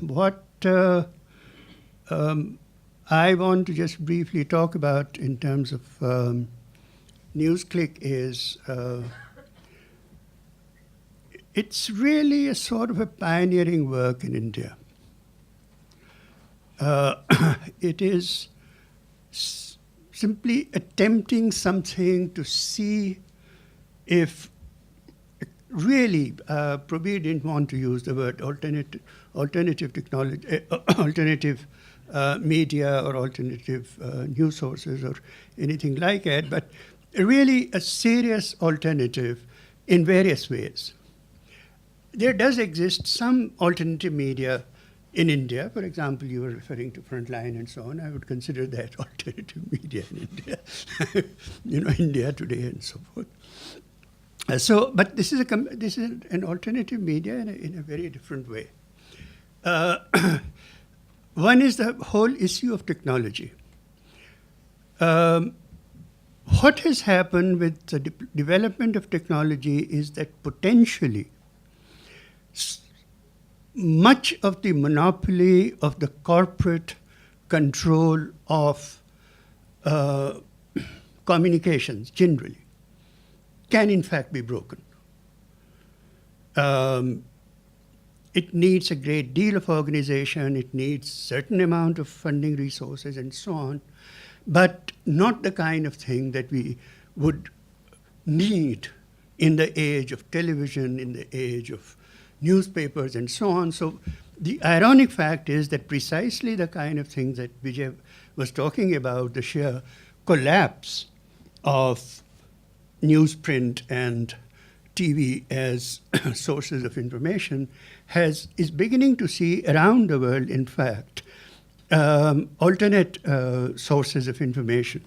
what I want to just briefly talk about in terms of Newsclick is it's really a sort of a pioneering work in India. It is simply attempting something to see if really, Prabir didn't want to use the word alternative technology, alternative media or alternative news sources or anything like that, but really a serious alternative in various ways. There does exist some alternative media in India. For example, you were referring to Frontline and so on. I would consider that alternative media in India, India Today and so forth. But this is an alternative media in a very different way. One is the whole issue of technology. What has happened with the development of technology is that potentially much of the monopoly of the corporate control of communications generally can in fact be broken. It needs a great deal of organization, it needs certain amount of funding resources and so on, but not the kind of thing that we would need in the age of television, in the age of newspapers and so on. So the ironic fact is that precisely the kind of things that Vijay was talking about, the sheer collapse of newsprint and TV as sources of information is beginning to see around the world, in fact, alternate sources of information,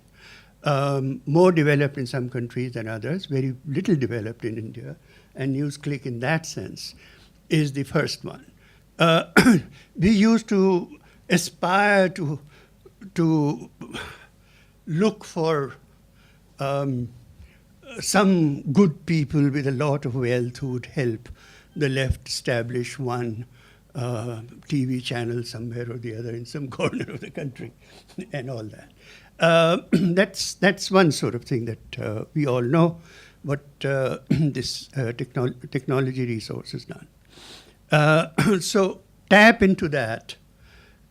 more developed in some countries than others, very little developed in India, and Newsclick in that sense is the first one. We used to aspire to look for some good people with a lot of wealth who would help the left establish one TV channel somewhere or the other in some corner of the country and all that. That's one sort of thing that we all know what this technology resource has done. So tap into that.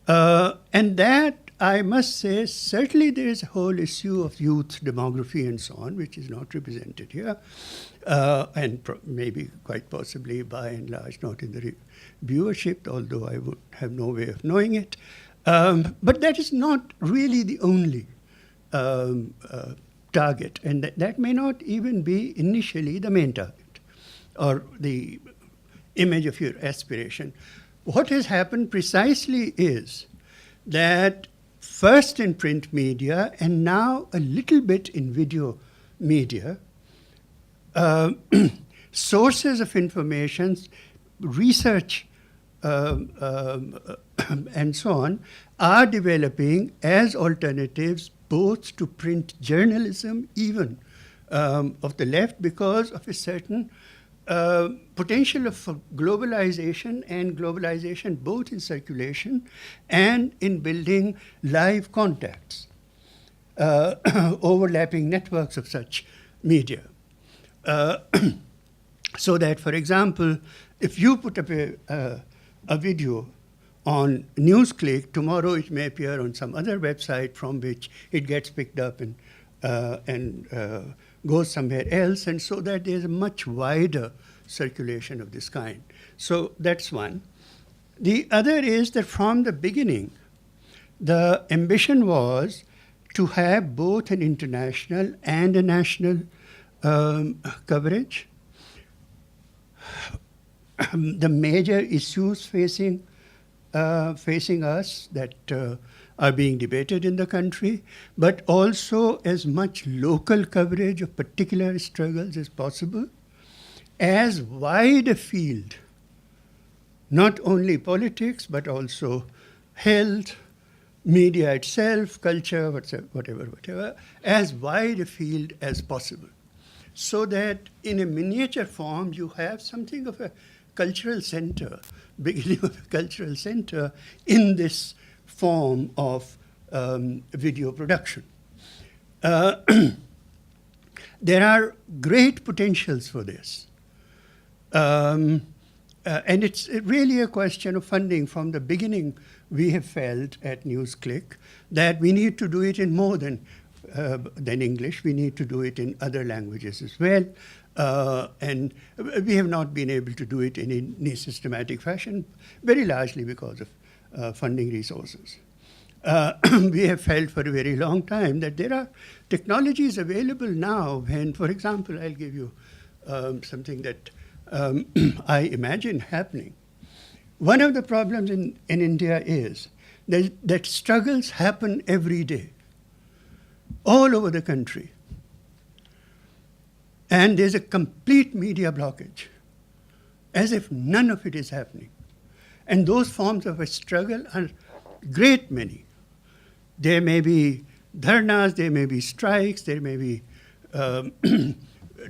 And that, I must say, certainly there is a whole issue of youth demography and so on, which is not represented here, and maybe quite possibly by and large not in the viewership, although I would have no way of knowing it. But that is not really the only target, and that may not even be initially the main target or the image of your aspiration. What has happened precisely is that first in print media and now a little bit in video media, sources of information, research and so on are developing as alternatives both to print journalism, even of the left, because of a certain potential of globalization, and globalization both in circulation and in building live contacts, overlapping networks of such media. So that, for example, if you put up a video on Newsclick, tomorrow it may appear on some other website from which it gets picked up and goes somewhere else, and so that there's a much wider circulation of this kind. So that's one. The other is that from the beginning, the ambition was to have both an international and a national coverage. The major issues facing us that are being debated in the country, but also as much local coverage of particular struggles as possible, as wide a field, not only politics, but also health, media itself, culture, whatever, as wide a field as possible. So that in a miniature form, you have something of a cultural center, beginning of a cultural center in this form of video production. There are great potentials for this. And it's really a question of funding. From the beginning, we have felt at Newsclick that we need to do it in more than English. We need to do it in other languages as well. And we have not been able to do it in any systematic fashion, very largely because of funding resources. We have felt for a very long time that there are technologies available now when, for example, I'll give you something that I imagine happening. One of the problems in India is that struggles happen every day, all over the country. And there's a complete media blockage, as if none of it is happening. And those forms of a struggle are great many. There may be dharnas, there may be strikes, there may be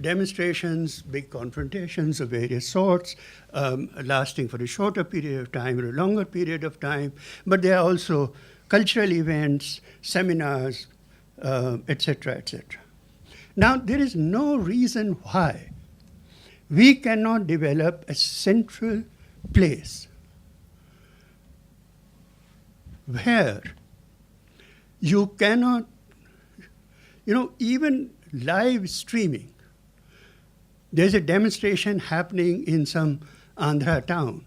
demonstrations, big confrontations of various sorts, lasting for a shorter period of time or a longer period of time. But there are also cultural events, seminars, etc., etc. Now, there is no reason why we cannot develop a central place where you cannot, even live streaming. There's a demonstration happening in some Andhra town.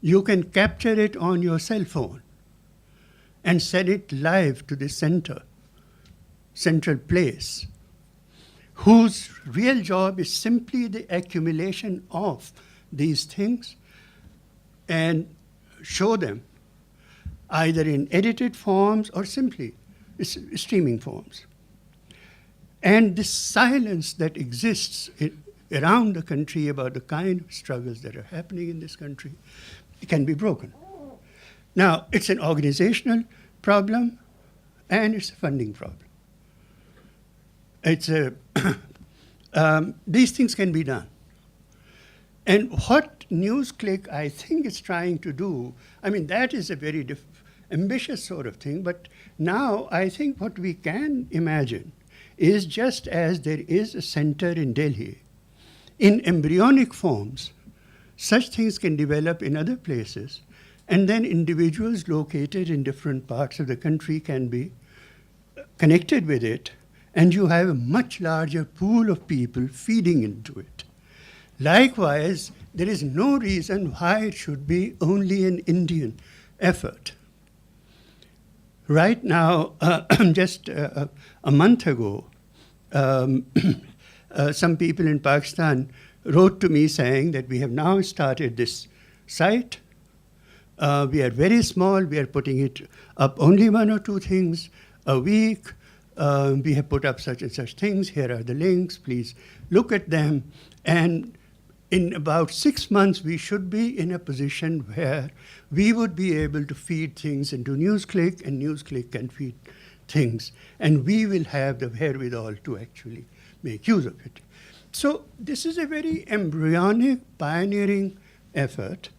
You can capture it on your cell phone and send it live to the central place, whose real job is simply the accumulation of these things and show them either in edited forms or simply streaming forms. And this silence that exists around the country about the kind of struggles that are happening in this country can be broken. Now, it's an organizational problem and it's a funding problem. These things can be done. And what Newsclick, I think, is trying to do, that is a very ambitious sort of thing, but now I think what we can imagine is, just as there is a center in Delhi, in embryonic forms, such things can develop in other places, and then individuals located in different parts of the country can be connected with it, and you have a much larger pool of people feeding into it. Likewise, there is no reason why it should be only an Indian effort. Right now, just a month ago, some people in Pakistan wrote to me saying that we have now started this site. We are very small. We are putting it up only one or two things a week. We have put up such and such things. Here are the links. Please look at them. And in about 6 months, we should be in a position where we would be able to feed things into Newsclick, and Newsclick can feed things. And we will have the wherewithal to actually make use of it. So this is a very embryonic, pioneering effort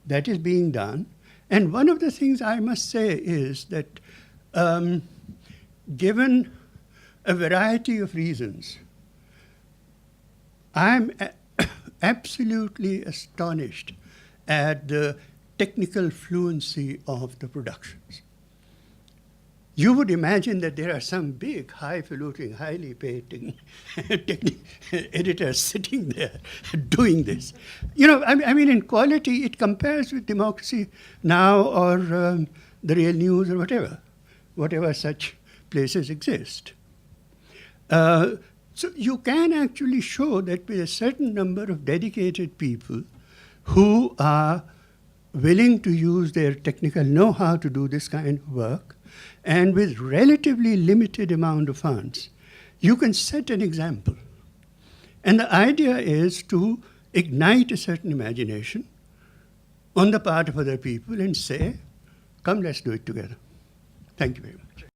that is being done. And one of the things I must say is that given a variety of reasons, I'm absolutely astonished at the technical fluency of the productions. You would imagine that there are some big, highfalutin, highly paid editors sitting there doing this. In quality, it compares with Democracy Now! Or The Real News or whatever such places exist. So you can actually show that with a certain number of dedicated people who are willing to use their technical know-how to do this kind of work, and with relatively limited amount of funds, you can set an example. And the idea is to ignite a certain imagination on the part of other people and say, come, let's do it together. Thank you very much.